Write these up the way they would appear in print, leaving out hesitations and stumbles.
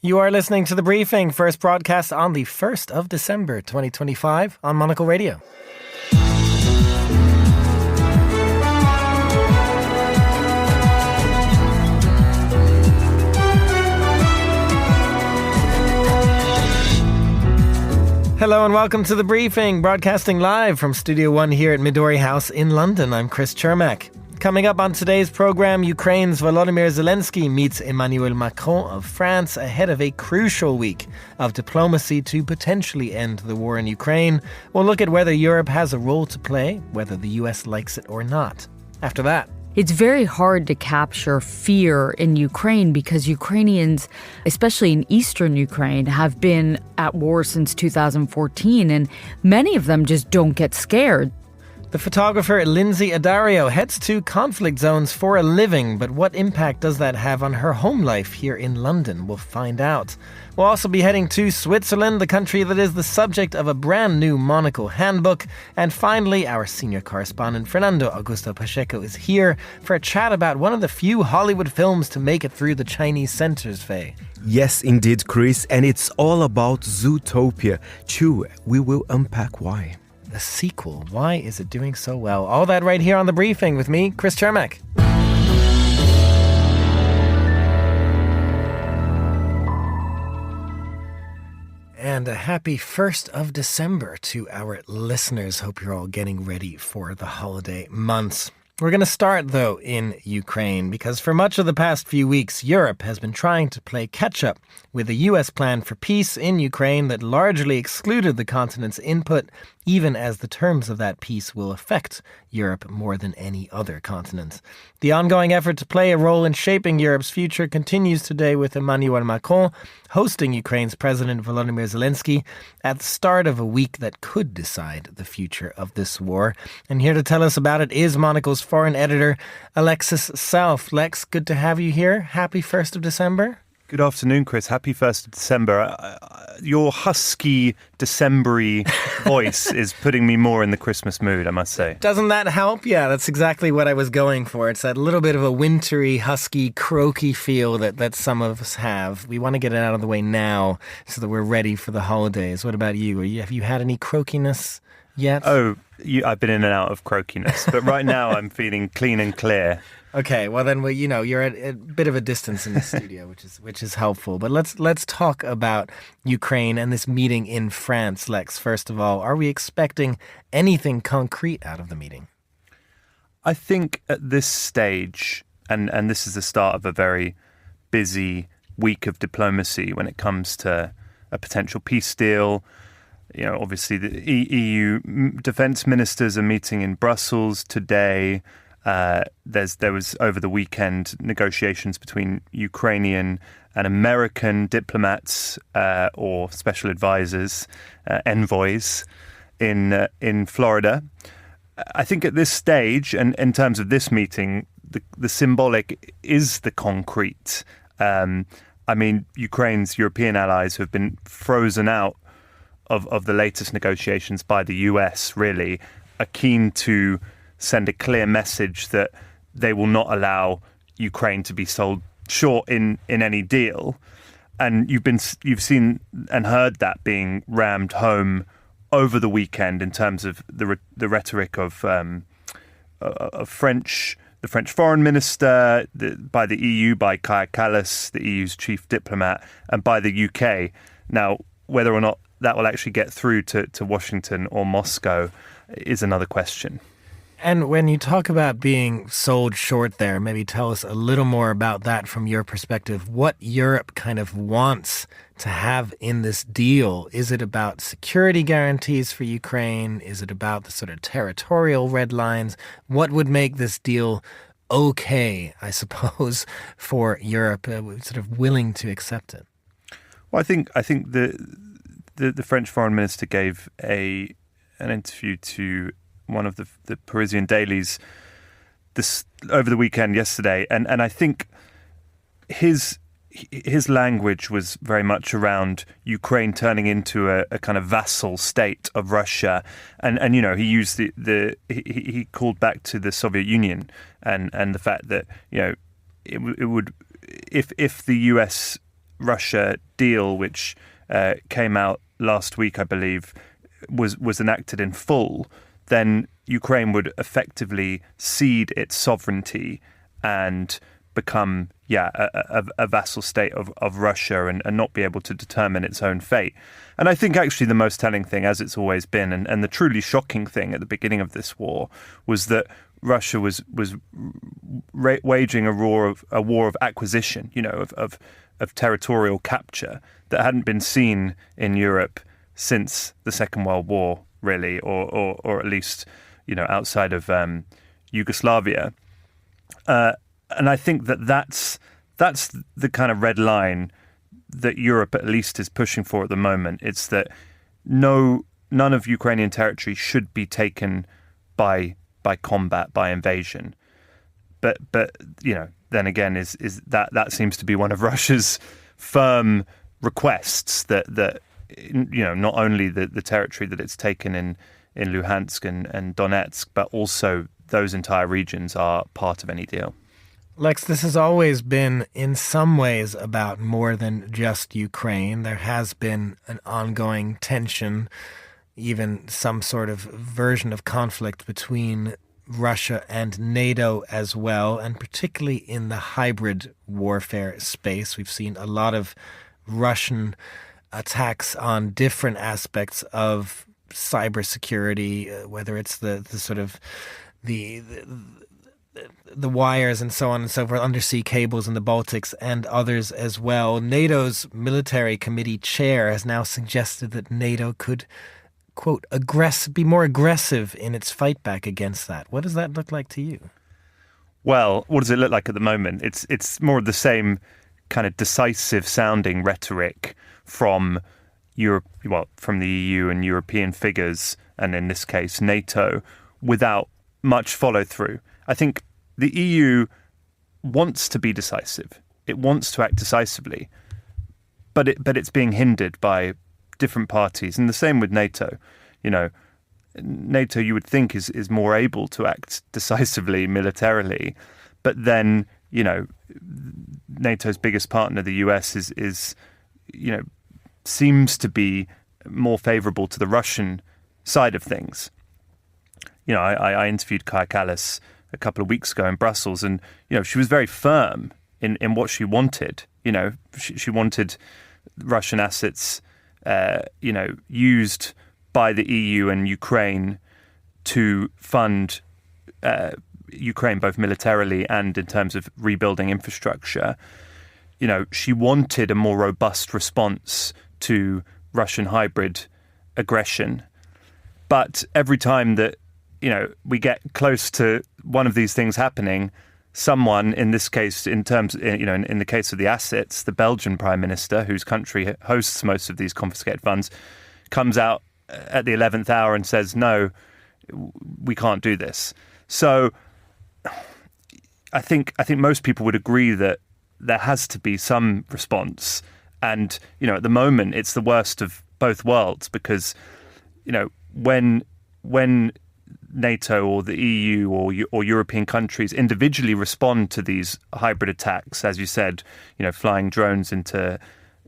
You are listening to The Briefing, first broadcast on the 1st of December 2025 on Monocle Radio. Hello and welcome to The Briefing, broadcasting live from Studio 1 here at Midori House in London. I'm Chris Chermak. Coming up on today's program, Ukraine's Volodymyr Zelensky meets Emmanuel Macron of France ahead of a crucial week of diplomacy to potentially end the war in Ukraine. We'll look at whether Europe has a role to play, whether the US likes it or not. After that, it's very hard to capture fear in Ukraine because Ukrainians, especially in eastern Ukraine, have been at war since 2014, and many of them just don't get scared. The photographer Lynsey Addario heads to conflict zones for a living, but what impact does that have on her home life here in London? We'll find out. We'll also be heading to Switzerland, the country that is the subject of a brand new Monocle Handbook. And finally, our senior correspondent Fernando Augusto Pacheco is here for a chat about one of the few Hollywood films to make it through the Chinese censors, Faye. Yes, indeed, Chris, and it's all about Zootopia. True, we will unpack why. A sequel. Why is it doing so well? All that right here on The Briefing with me, Chris Chermak. And a happy 1st of December to our listeners. Hope you're all getting ready for the holiday months. We're going to start, though, in Ukraine, because for much of the past few weeks, Europe has been trying to play catch-up with a U.S. plan for peace in Ukraine that largely excluded the continent's input, even as the terms of that peace will affect Europe more than any other continent. The ongoing effort to play a role in shaping Europe's future continues today with Emmanuel Macron hosting Ukraine's President Volodymyr Zelensky at the start of a week that could decide the future of this war. And here to tell us about it is Monocle's foreign editor, Alexis Self. Lex, good to have you here. Happy 1st of December. Good afternoon, Chris. Happy 1st of December. Your husky, December-y voice is putting me more in the Christmas mood, I must say. Doesn't that help? Yeah, that's exactly what I was going for. It's that little bit of a wintry, husky, croaky feel that some of us have. We want to get it out of the way now so that we're ready for the holidays. What about you? Have you had any croakiness yet? I've been in and out of croakiness, but right now I'm feeling clean and clear. Okay, well then, you're at a bit of a distance in the studio, which is helpful. But let's talk about Ukraine and this meeting in France, Lex. First of all, are we expecting anything concrete out of the meeting? I think at this stage, and this is the start of a very busy week of diplomacy when it comes to a potential peace deal. Obviously the EU defense ministers are meeting in Brussels today. There was over the weekend negotiations between Ukrainian and American diplomats or special advisors, envoys in Florida. I think at this stage, and in terms of this meeting, the symbolic is the concrete. Ukraine's European allies have been frozen out of the latest negotiations by the US, really, are keen to send a clear message that they will not allow Ukraine to be sold short in any deal. And you've seen and heard that being rammed home over the weekend in terms of the rhetoric of the French foreign minister, by the EU, by Kaja Kallas, the EU's chief diplomat, and by the UK. Now, whether or not that will actually get through to Washington or Moscow is another question. And when you talk about being sold short there, maybe tell us a little more about that from your perspective. What Europe kind of wants to have in this deal? Is it about security guarantees for Ukraine? Is it about the sort of territorial red lines? What would make this deal okay, I suppose, for Europe, sort of willing to accept it? Well, I think the French foreign minister gave an interview to one of the Parisian dailies over the weekend yesterday, and I think his language was very much around Ukraine turning into a kind of vassal state of Russia, and he used he called back to the Soviet Union and the fact that it would if the US Russia deal, which came out last week, I believe, was enacted in full, then Ukraine would effectively cede its sovereignty and become, a vassal state of Russia and not be able to determine its own fate. And I think actually the most telling thing, as it's always been, and the truly shocking thing at the beginning of this war, was that Russia was waging a war of acquisition, of territorial capture that hadn't been seen in Europe since the Second World War, really, or at least, outside of Yugoslavia. And I think that's the kind of red line that Europe at least is pushing for at the moment. It's that none of Ukrainian territory should be taken by combat, by invasion. But then again, is that seems to be one of Russia's firm requests that not only the territory that it's taken in Luhansk and Donetsk, but also those entire regions are part of any deal. Lex, this has always been, in some ways, about more than just Ukraine. There has been an ongoing tension, even some sort of version of conflict between Russia and NATO as well, and particularly in the hybrid warfare space. We've seen a lot of Russian attacks on different aspects of cybersecurity, whether it's the sort of the wires and so on and so forth, undersea cables in the Baltics and others as well. NATO's military committee chair has now suggested that NATO could, quote, be more aggressive in its fight back against that. What does that look like to you? Well, what does it look like at the moment? It's more of the same kind of decisive sounding rhetoric from from the EU and European figures, and in this case NATO, without much follow through. I think the EU wants to be decisive. It wants to act decisively, but it's being hindered by different parties, and the same with NATO. NATO, you would think, is more able to act decisively militarily, but then NATO's biggest partner, the US, is seems to be more favourable to the Russian side of things. I interviewed Kaja Kallas a couple of weeks ago in Brussels, and she was very firm in what she wanted. She wanted Russian assets used by the EU and Ukraine to fund Ukraine both militarily and in terms of rebuilding infrastructure. She wanted a more robust response to Russian hybrid aggression. But every time that we get close to one of these things happening, someone, in this case, in the case of the assets, the Belgian Prime Minister, whose country hosts most of these confiscated funds, comes out at the 11th hour and says, no, we can't do this. So I think most people would agree that there has to be some response. And, at the moment, it's the worst of both worlds because, when NATO or the EU or European countries individually respond to these hybrid attacks, as you said, flying drones into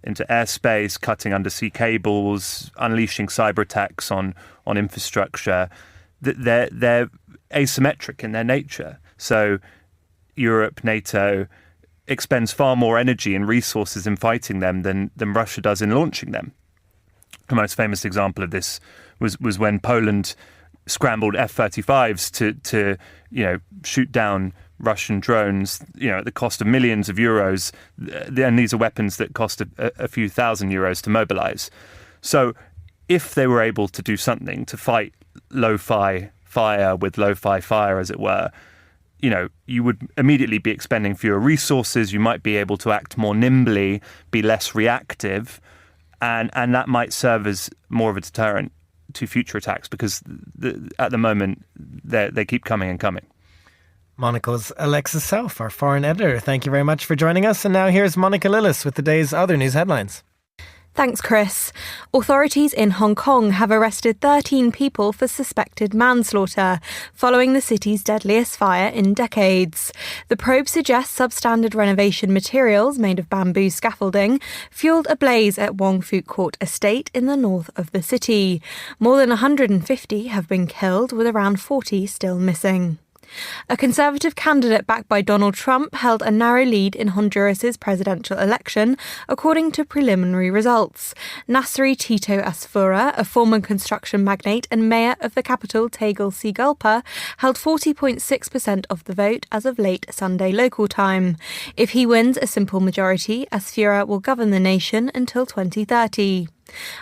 airspace, cutting undersea cables, unleashing cyber attacks on infrastructure, they're asymmetric in their nature. So Europe, NATO expends far more energy and resources in fighting them than Russia does in launching them. The most famous example of this was when Poland scrambled F-35s to shoot down Russian drones, at the cost of millions of euros. And these are weapons that cost a few thousand euros to mobilize. So if they were able to do something to fight lo-fi fire with lo-fi fire, as it were, you would immediately be expending fewer resources. You might be able to act more nimbly, be less reactive, and that might serve as more of a deterrent to future attacks because at the moment they keep coming and coming. Monocle's Alexis Self, our foreign editor. Thank you very much for joining us. And now here's Monica Lillis with the day's other news headlines. Thanks, Chris. Authorities in Hong Kong have arrested 13 people for suspected manslaughter following the city's deadliest fire in decades. The probe suggests substandard renovation materials made of bamboo scaffolding fueled a blaze at Wong Fu Court estate in the north of the city. More than 150 have been killed, with around 40 still missing. A Conservative candidate backed by Donald Trump held a narrow lead in Honduras's presidential election, according to preliminary results. Nasri Tito Asfura, a former construction magnate and mayor of the capital Tegucigalpa, held 40.6% of the vote as of late Sunday local time. If he wins a simple majority, Asfura will govern the nation until 2030.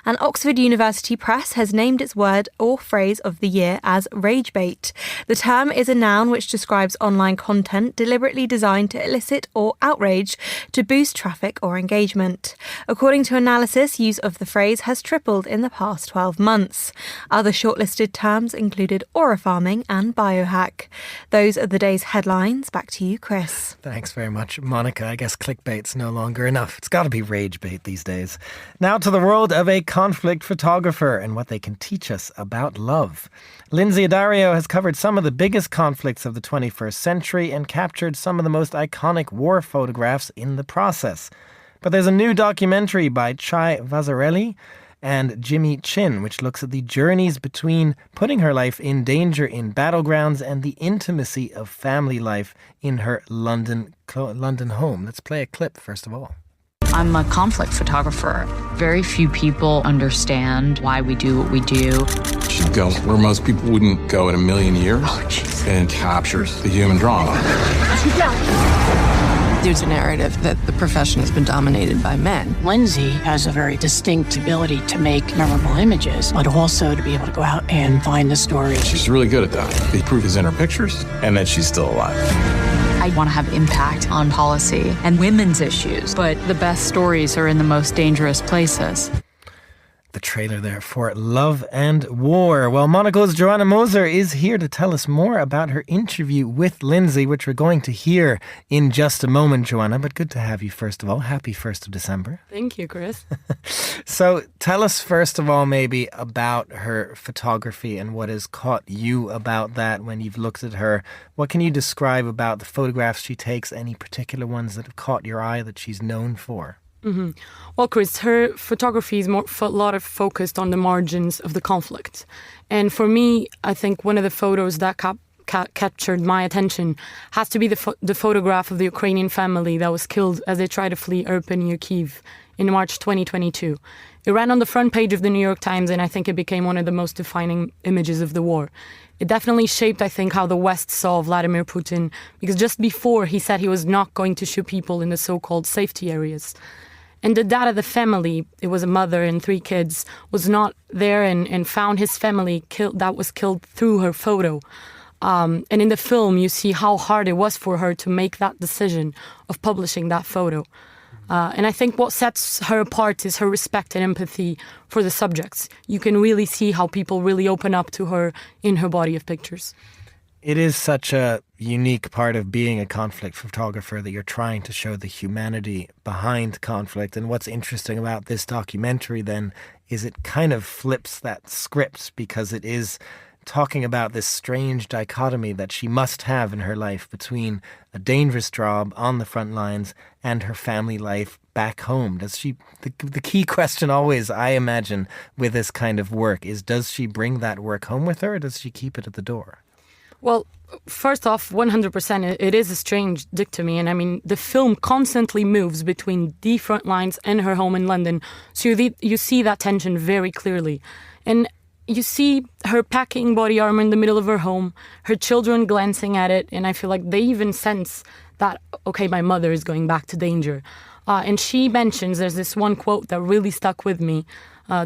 And Oxford University Press has named its word or phrase of the year as rage bait. The term is a noun which describes online content deliberately designed to elicit or outrage to boost traffic or engagement. According to analysis, use of the phrase has tripled in the past 12 months. Other shortlisted terms included aura farming and biohack. Those are the day's headlines. Back to you, Chris. Thanks very much, Monica. I guess clickbait's no longer enough. It's got to be rage bait these days. Now to the world of a conflict photographer and what they can teach us about love. Lynsey Addario has covered some of the biggest conflicts of the 21st century and captured some of the most iconic war photographs in the process. But there's a new documentary by Chai Vazarelli and Jimmy Chin, which looks at the journeys between putting her life in danger in battlegrounds and the intimacy of family life in her London home. Let's play a clip first of all. I'm a conflict photographer. Very few people understand why we do what we do. She'd go where most people wouldn't go in a million years and captures the human drama. There's a narrative that the profession has been dominated by men. Lynsey has a very distinct ability to make memorable images, but also to be able to go out and find the story. She's really good at that. The proof is in her pictures and that she's still alive. I want to have impact on policy and women's issues, but the best stories are in the most dangerous places. The trailer there for Love and War. Well, Monocle's Joanna Moser is here to tell us more about her interview with Lynsey, which we're going to hear in just a moment, Joanna. But good to have you, first of all. Happy 1st of December. Thank you, Chris. So tell us, first of all, maybe about her photography and what has caught you about that when you've looked at her. What can you describe about the photographs she takes? Any particular ones that have caught your eye that she's known for? Mm-hmm. Well, Chris, her photography is a lot of focused on the margins of the conflict. And for me, I think one of the photos that captured my attention has to be the photograph of the Ukrainian family that was killed as they tried to flee Irpin near Kyiv in March 2022. It ran on the front page of the New York Times, and I think it became one of the most defining images of the war. It definitely shaped, I think, how the West saw Vladimir Putin, because just before he said he was not going to shoot people in the so-called safety areas. And the dad of the family, it was a mother and 3 kids, was not there and found his family that was killed through her photo. And in the film, you see how hard it was for her to make that decision of publishing that photo. And I think what sets her apart is her respect and empathy for the subjects. You can really see how people really open up to her in her body of pictures. It is such a unique part of being a conflict photographer that you're trying to show the humanity behind conflict. And what's interesting about this documentary then is it kind of flips that script, because it is talking about this strange dichotomy that she must have in her life between a dangerous job on the front lines and her family life back home. Does she, the key question always, I imagine, with this kind of work is, does she bring that work home with her, or does she keep it at the door? Well, first off, 100%, it is a strange dichotomy. And I mean, the film constantly moves between the front lines and her home in London. So you see that tension very clearly. And you see her packing body armor in the middle of her home, her children glancing at it. And I feel like they even sense that, okay, my mother is going back to danger. And she mentions, there's this one quote that really stuck with me,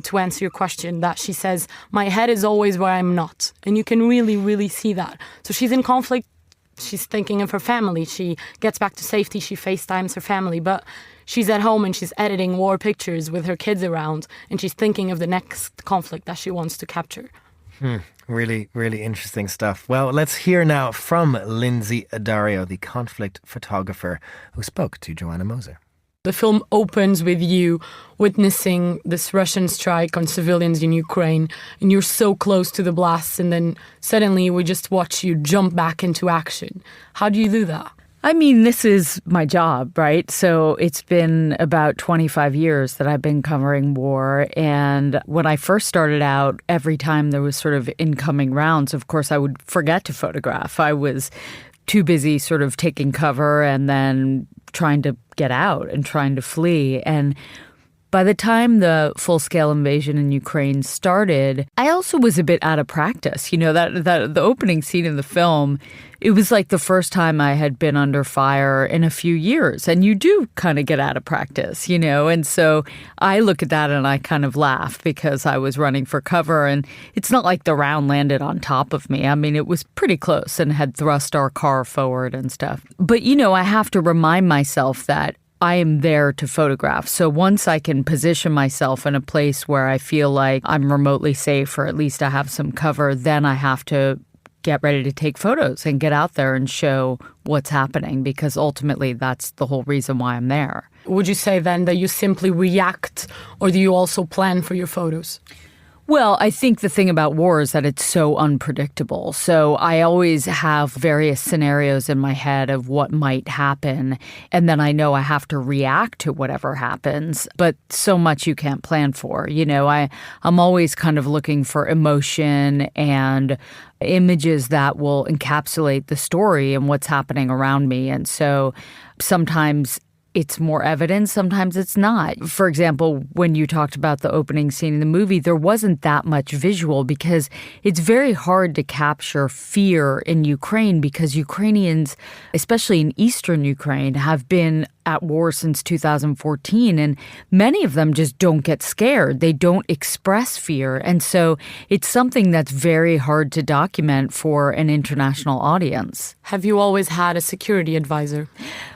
to answer your question, that she says, "My head is always where I'm not." And you can really, really see that. So she's in conflict. She's thinking of her family. She gets back to safety. She FaceTimes her family. But she's at home and she's editing war pictures with her kids around. And she's thinking of the next conflict that she wants to capture. Really, really interesting stuff. Well, let's hear now from Lynsey Addario, the conflict photographer who spoke to Joanna Moser. The film opens with you witnessing this Russian strike on civilians in Ukraine, and you're so close to the blasts, and then suddenly we just watch you jump back into action. How do you do that? I mean, this is my job, right? So it's been about 25 years that I've been covering war. And when I first started out, every time there was sort of incoming rounds, of course, I would forget to photograph. I was too busy sort of taking cover and then trying to get out and trying to flee. And by the time the full-scale invasion in Ukraine started, I also was a bit out of practice. You know, that the opening scene in the film, it was like the first time I had been under fire in a few years. And you do kind of get out of practice, you know. And so I look at that and I kind of laugh because I was running for cover. And it's not like the round landed on top of me. I mean, it was pretty close and had thrust our car forward and stuff. But, you know, I have to remind myself that I am there to photograph. So once I can position myself in a place where I feel like I'm remotely safe, or at least I have some cover, then I have to get ready to take photos and get out there and show what's happening, because ultimately that's the whole reason why I'm there. Would you say then that you simply react, or do you also plan for your photos? Well, I think the thing about war is that it's so unpredictable. So I always have various scenarios in my head of what might happen. And then I know I have to react to whatever happens. But so much you can't plan for. You know, I'm always kind of looking for emotion and images that will encapsulate the story and what's happening around me. And so sometimes it's more evident, sometimes it's not. For example, when you talked about the opening scene in the movie, there wasn't that much visual because it's very hard to capture fear in Ukraine, because Ukrainians, especially in eastern Ukraine, have been at war since 2014, and many of them just don't get scared. They don't express fear. And so it's something that's very hard to document for an international audience. Have you always had a security advisor?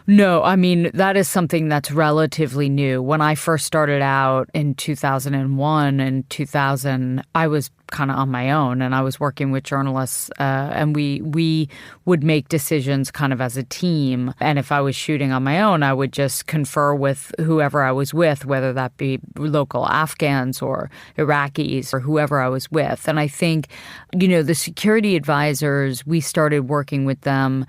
No, I mean, that is something that's relatively new. When I first started out in 2001 and 2000, I was kind of on my own, and I was working with journalists, and we would make decisions kind of as a team. And if I was shooting on my own, I would just confer with whoever I was with, whether that be local Afghans or Iraqis or whoever I was with. And I think, you know, the security advisors, we started working with them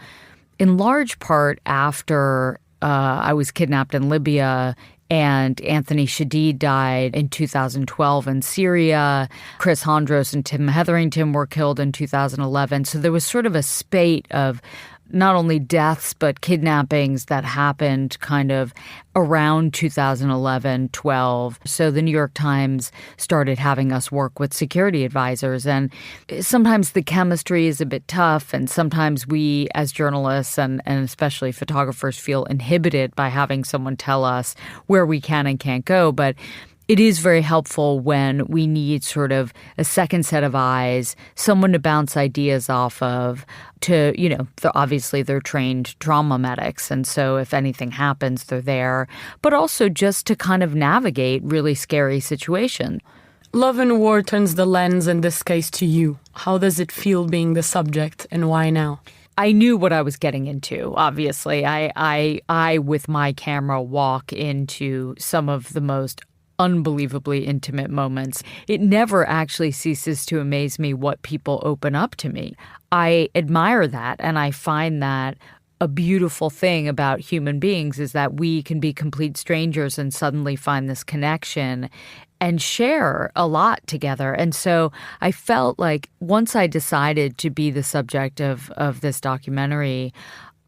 in large part after I was kidnapped in Libya, and Anthony Shadid died in 2012 in Syria. Chris Hondros and Tim Hetherington were killed in 2011. So there was sort of a spate of not only deaths, but kidnappings that happened kind of around 2011, 12. So the New York Times started having us work with security advisors. And sometimes the chemistry is a bit tough. And sometimes we, as journalists and especially photographers, feel inhibited by having someone tell us where we can and can't go. But it is very helpful when we need sort of a second set of eyes, someone to bounce ideas off of, to, you know, obviously they're trained trauma medics. And so if anything happens, they're there. But also just to kind of navigate really scary situations. Love and War turns the lens, in this case, to you. How does it feel being the subject, and why now? I knew what I was getting into, obviously. I with my camera, walk into some of the most unbelievably intimate moments. It never actually ceases to amaze me what people open up to me. I admire that, and I find that a beautiful thing about human beings is that we can be complete strangers and suddenly find this connection and share a lot together. And so I felt like once I decided to be the subject of this documentary,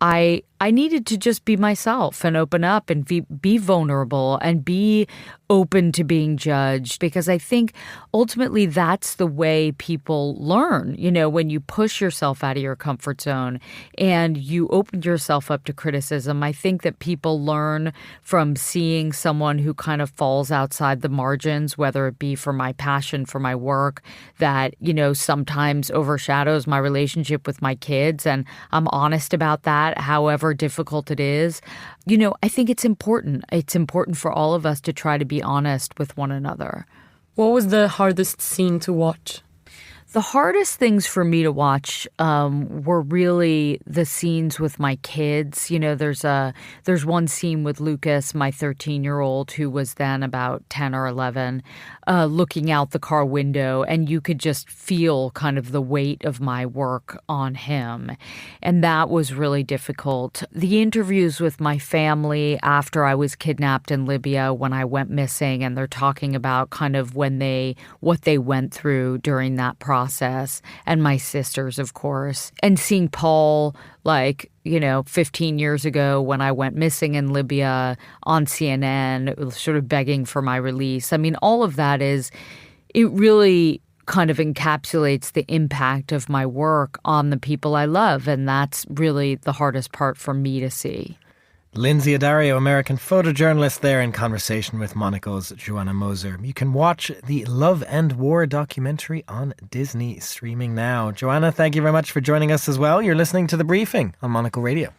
I needed to just be myself and open up and be vulnerable and be open to being judged, because I think ultimately that's the way people learn. You know, when you push yourself out of your comfort zone and you open yourself up to criticism, I think that people learn from seeing someone who kind of falls outside the margins, whether it be for my passion for my work that, you know, sometimes overshadows my relationship with my kids. And I'm honest about that, however difficult it is. You know, I think it's important. It's important for all of us to try to be honest with one another. What was the hardest scene to watch? The hardest things for me to watch were really the scenes with my kids. You know, there's one scene with Lucas, my 13-year-old, who was then about 10 or 11, looking out the car window, and you could just feel kind of the weight of my work on him. And that was really difficult. The interviews with my family after I was kidnapped in Libya, when I went missing, and they're talking about kind of what they went through during that process, and my sisters, of course, and seeing Paul, 15 years ago when I went missing in Libya on CNN, sort of begging for my release. I mean, all of that it really kind of encapsulates the impact of my work on the people I love, and that's really the hardest part for me to see. Lynsey Addario, American photojournalist, there in conversation with Monocle's Joanna Moser. You can watch the Love and War documentary on Disney, streaming now. Joanna, thank you very much for joining us as well. You're listening to The Briefing on Monocle Radio.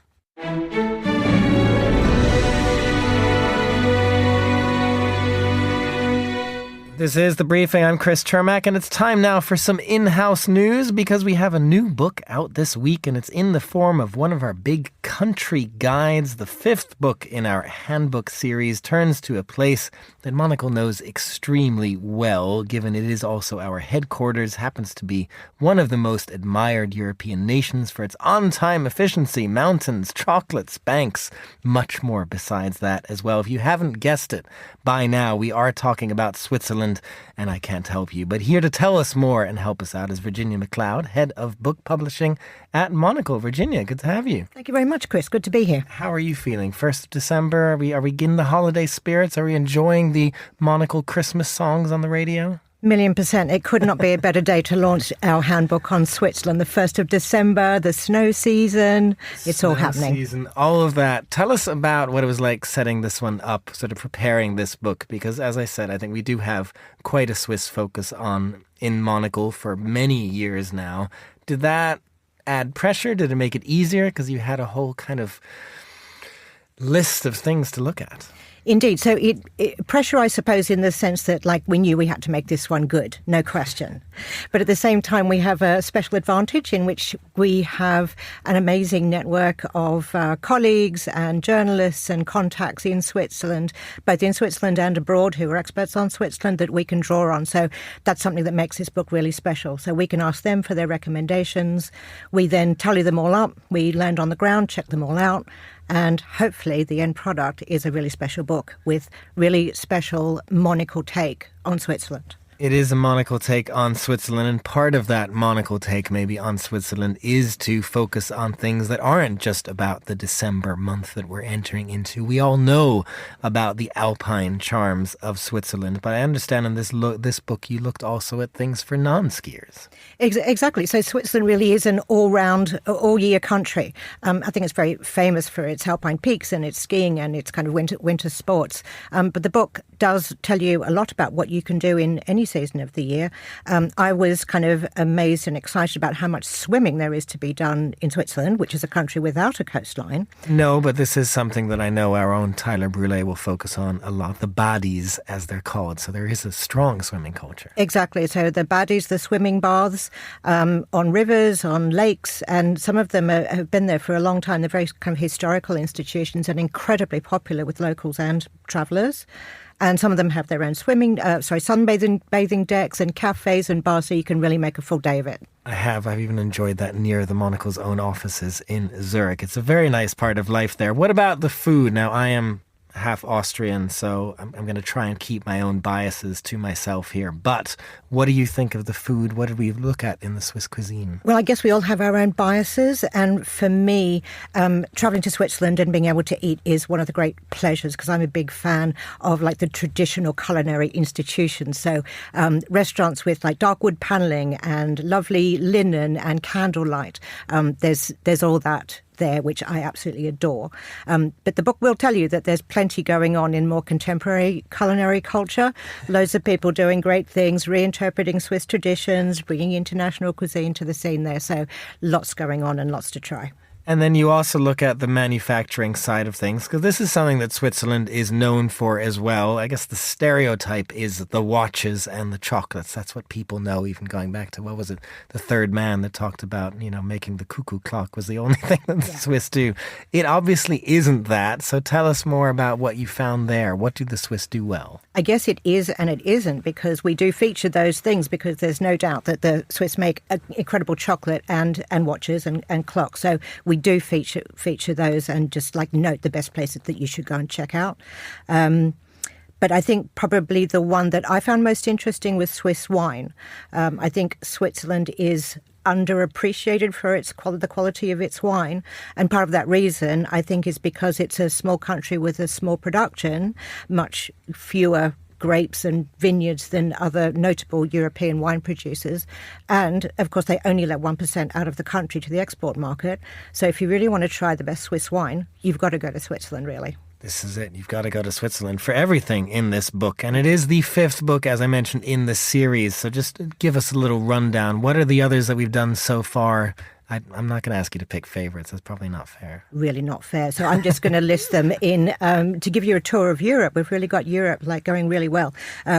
This is The Briefing. I'm Chris Chermak, and it's time now for some in-house news because we have a new book out this week, and it's in the form of one of our big country guides. The 5th book in our Handbook series turns to a place that Monocle knows extremely well, given it is also our headquarters, happens to be one of the most admired European nations for its on-time efficiency, mountains, chocolates, banks, much more besides that as well. If you haven't guessed it by now, we are talking about Switzerland, and I can't help you. But here to tell us more and help us out is Virginia McLeod, head of book publishing at Monocle. Virginia, good to have you. Thank you very much, Chris. Good to be here. How are you feeling? 1st of December, are we getting the holiday spirits? Are we enjoying the Monocle Christmas songs on the radio? 1,000,000%. It could not be a better day to launch our handbook on Switzerland. The 1st of December, the snow season, it's all happening. Season, all of that. Tell us about what it was like setting this one up, sort of preparing this book, because as I said, I think we do have quite a Swiss focus in Monocle for many years now. Did that add pressure? Did it make it easier? Because you had a whole kind of list of things to look at. Indeed. So pressure, I suppose, in the sense that, we knew we had to make this one good, no question. But at the same time, we have a special advantage in which we have an amazing network of colleagues and journalists and contacts in Switzerland, both in Switzerland and abroad, who are experts on Switzerland that we can draw on. So that's something that makes this book really special. So we can ask them for their recommendations. We then tally them all up. We land on the ground, check them all out. And hopefully the end product is a really special book with really special Monocle take on Switzerland. It is a Monocle take on Switzerland, and part of that Monocle take maybe on Switzerland is to focus on things that aren't just about the December month that we're entering into. We all know about the alpine charms of Switzerland, but I understand in this book you looked also at things for non-skiers. Exactly. So Switzerland really is an all-round, all-year country. I think it's very famous for its alpine peaks and its skiing and its kind of winter sports. But the book does tell you a lot about what you can do in any season of the year. I was kind of amazed and excited about how much swimming there is to be done in Switzerland, which is a country without a coastline. No, but this is something that I know our own Tyler Brûlé will focus on a lot, the baddies as they're called. So there is a strong swimming culture. Exactly. So the baddies, the swimming baths on rivers, on lakes, and some of them have been there for a long time. They're very kind of historical institutions and incredibly popular with locals and travellers. And some of them have their own sunbathing decks and cafes and bars, so you can really make a full day of it. I've even enjoyed that near the Monocle's own offices in Zurich. It's a very nice part of life there. What about the food? Now, I am half Austrian, so I'm going to try and keep my own biases to myself here. But what do you think of the food? What did we look at in the Swiss cuisine? Well, I guess we all have our own biases. And for me, travelling to Switzerland and being able to eat is one of the great pleasures because I'm a big fan of the traditional culinary institutions. So restaurants with dark wood panelling and lovely linen and candlelight. There's all that there, which I absolutely adore. But the book will tell you that there's plenty going on in more contemporary culinary culture. Loads of people doing great things, reinterpreting Swiss traditions, bringing international cuisine to the scene there. So lots going on and lots to try. And then you also look at the manufacturing side of things, because this is something that Switzerland is known for as well. I guess the stereotype is the watches and the chocolates. That's what people know, even going back to, what was it, the third man that talked about, making the cuckoo clock was the only thing that the Swiss do. It obviously isn't that. So tell us more about what you found there. What do the Swiss do well? I guess it is and it isn't, because we do feature those things, because there's no doubt that the Swiss make incredible chocolate and watches and clocks. So we do feature those and just note the best places that you should go and check out. But I think probably the one that I found most interesting was Swiss wine. I think Switzerland is underappreciated for the quality of its wine. And part of that reason, I think, is because it's a small country with a small production, much fewer grapes and vineyards than other notable European wine producers. And, of course, they only let 1% out of the country to the export market. So if you really want to try the best Swiss wine, you've got to go to Switzerland, really. This is it. You've got to go to Switzerland for everything in this book. And it is the 5th book, as I mentioned, in the series. So just give us a little rundown. What are the others that we've done so far? I'm not going to ask you to pick favorites. That's probably not fair. Really not fair. So I'm just going to list them in to give you a tour of Europe. We've really got Europe going really well.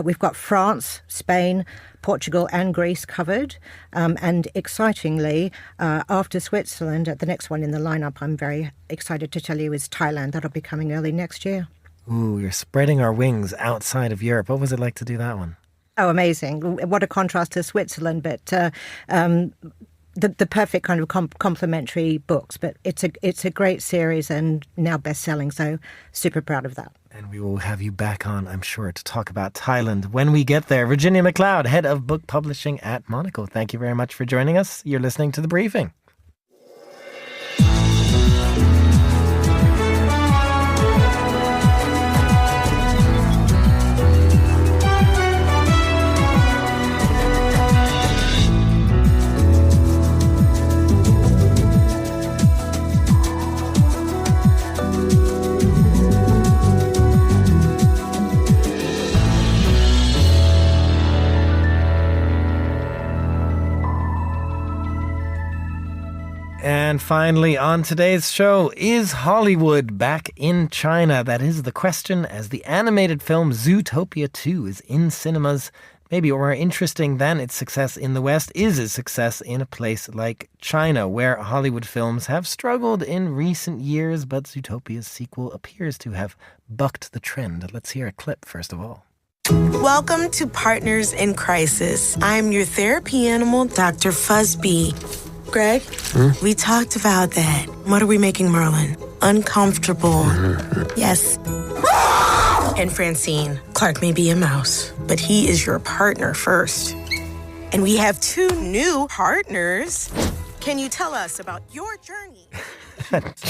We've got France, Spain, Portugal and Greece covered. And excitingly, after Switzerland, the next one in the lineup, I'm very excited to tell you, is Thailand. That'll be coming early next year. Ooh, you're spreading our wings outside of Europe. What was it like to do that one? Oh, amazing. What a contrast to Switzerland, but the perfect kind of complementary books. But it's a great series and now best-selling, so super proud of that. And we will have you back on, I'm sure, to talk about Thailand when we get there. Virginia McLeod, Head of Book Publishing at Monocle. Thank you very much for joining us. You're listening to The Briefing. And finally, on today's show, is Hollywood back in China? That is the question, as the animated film Zootopia 2 is in cinemas. Maybe more interesting than its success in the West is its success in a place like China, where Hollywood films have struggled in recent years, but Zootopia's sequel appears to have bucked the trend. Let's hear a clip, first of all. Welcome to Partners in Crisis. I'm your therapy animal, Dr. Fuzzbee. Greg, we talked about that. What are we making Merlin? Uncomfortable. Yes. And Francine, Clark may be a mouse, but he is your partner first. And we have 2 new partners. Can you tell us about your journey?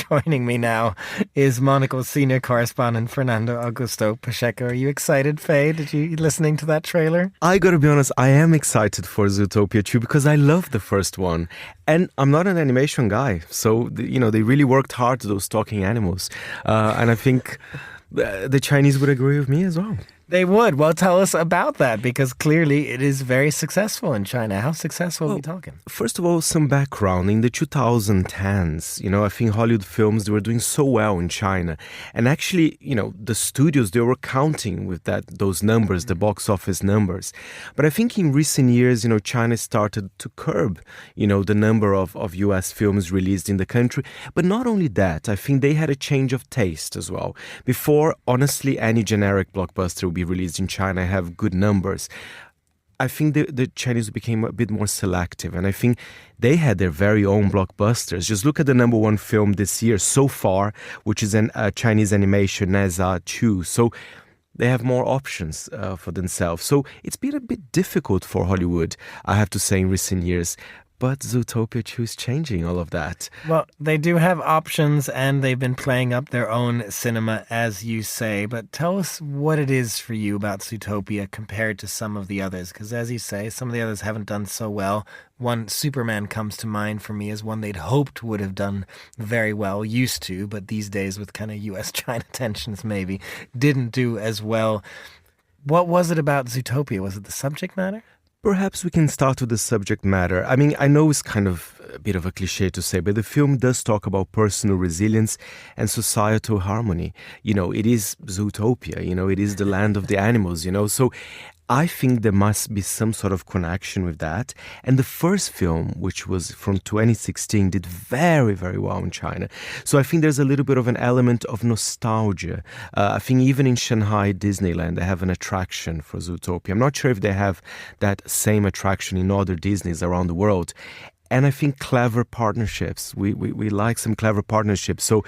Joining me now is Monocle's senior correspondent, Fernando Augusto Pacheco. Are you excited, Faye? Did you listening to that trailer? I gotta be honest, I am excited for Zootopia 2 because I love the first one. And I'm not an animation guy, so, they really worked hard, those talking animals. And I think the Chinese would agree with me as well. They would. Well, tell us about that, because clearly it is very successful in China. How successful are we talking? First of all, some background. In the 2010s, I think Hollywood films, they were doing so well in China. And actually, the studios, they were counting with those numbers, the box office numbers. But I think in recent years, China started to curb, the number of US films released in the country. But not only that, I think they had a change of taste as well. Before, honestly, any generic blockbuster would be released in China have good numbers. I think the Chinese became a bit more selective, and I think they had their very own blockbusters. Just look at the number 1 film this year so far, which is a Chinese animation, Naza 2. So they have more options for themselves. So it's been a bit difficult for Hollywood, I have to say, in recent years. But Zootopia 2 is changing all of that. Well, they do have options, and they've been playing up their own cinema, as you say. But tell us what it is for you about Zootopia compared to some of the others. Because as you say, some of the others haven't done so well. One, Superman, comes to mind for me as one they'd hoped would have done very well, used to, but these days with kind of US-China tensions maybe, didn't do as well. What was it about Zootopia? Was it the subject matter? Perhaps we can start with the subject matter. I mean, I know it's kind of a bit of a cliche to say, but the film does talk about personal resilience and societal harmony. You know, it is Zootopia, you know, it is the land of the animals, you know. So I think there must be some sort of connection with that. And the first film, which was from 2016, did very, very well in China. So I think there's a little bit of an element of nostalgia. I think even in Shanghai Disneyland, they have an attraction for Zootopia. I'm not sure if they have that same attraction in other Disneys around the world. And I think clever partnerships. We like some clever partnerships. So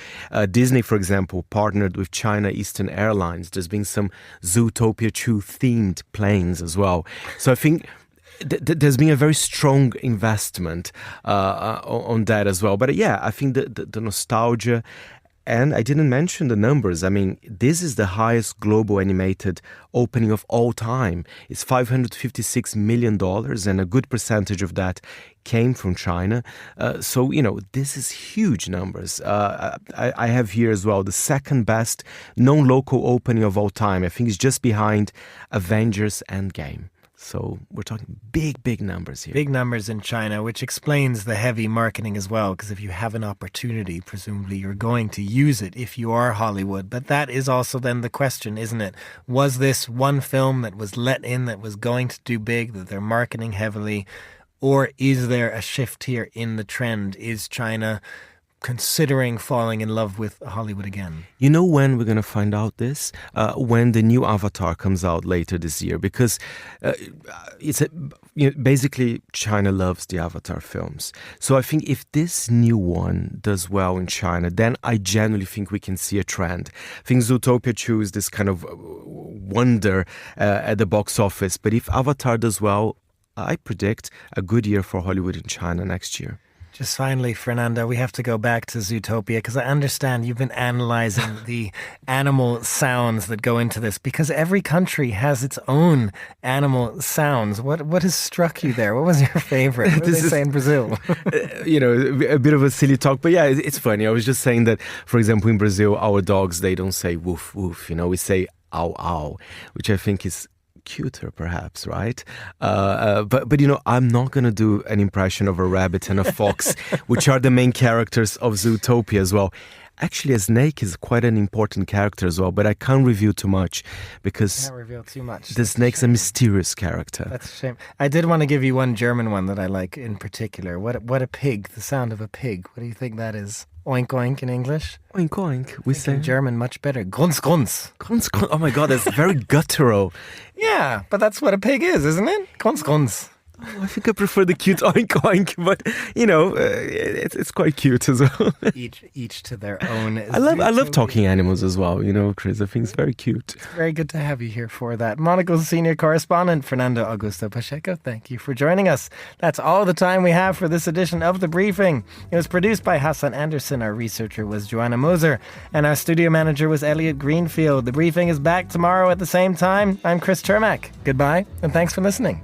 Disney, for example, partnered with China Eastern Airlines. There's been some Zootopia 2 themed planes as well. So I think there's been a very strong investment on that as well. But yeah, I think the nostalgia. And I didn't mention the numbers. I mean, this is the highest global animated opening of all time. It's $556 million, and a good percentage of that came from China. So, you know, this is huge numbers. I have here as well the second best non-local opening of all time. I think it's just behind Avengers Endgame. So we're talking big numbers here. Big numbers in China, which explains the heavy marketing as well, because if you have an opportunity, presumably you're going to use it if you are Hollywood. But that is also then the question, isn't it? Was this one film that was let in that was going to do big, that they're marketing heavily? Or is there a shift here in the trend? Is China considering falling in love with Hollywood again? You know when we're going to find out this? When the new Avatar comes out later this year, because basically China loves the Avatar films. So I think if this new one does well in China, then I genuinely think we can see a trend. I think Zootopia 2 is this kind of wonder at the box office. But if Avatar does well, I predict a good year for Hollywood in China next year. Just finally, Fernando, we have to go back to Zootopia because I understand you've been analysing the animal sounds that go into this, because every country has its own animal sounds. What has struck you there? What was your favourite? What do they say in Brazil? You know, a bit of a silly talk, but yeah, it's funny. I was just saying that, for example, in Brazil, our dogs, they don't say woof, woof. You know, we say ow, ow, which I think is cuter, perhaps, right? But you know, I'm not going to do an impression of a rabbit and a fox, which are the main characters of Zootopia as well. Actually, a snake is quite an important character as well, but I can't reveal too much because can't reveal too much. The snake's a mysterious character. That's a shame. I did want to give you one German one that I like in particular. What a pig, the sound of a pig. What do you think that is? Oink oink in English? Oink oink. We say in German much better. Grunz grunz. Grunz grunz. Oh my God, that's very guttural. Yeah, but that's what a pig is, isn't it? Grunz grunz. I think I prefer the cute oink oink, but you know, it's quite cute as well. Each to their own. I love talking animals as well, you know, Chris. I think it's very cute. It's very good to have you here for that. Monocle's senior correspondent, Fernando Augusto Pacheco, thank you for joining us. That's all the time we have for this edition of The Briefing. It was produced by Hassan Anderson. Our researcher was Joanna Moser, and our studio manager was Elliot Greenfield. The Briefing is back tomorrow at the same time. I'm Chris Termack. Goodbye, and thanks for listening.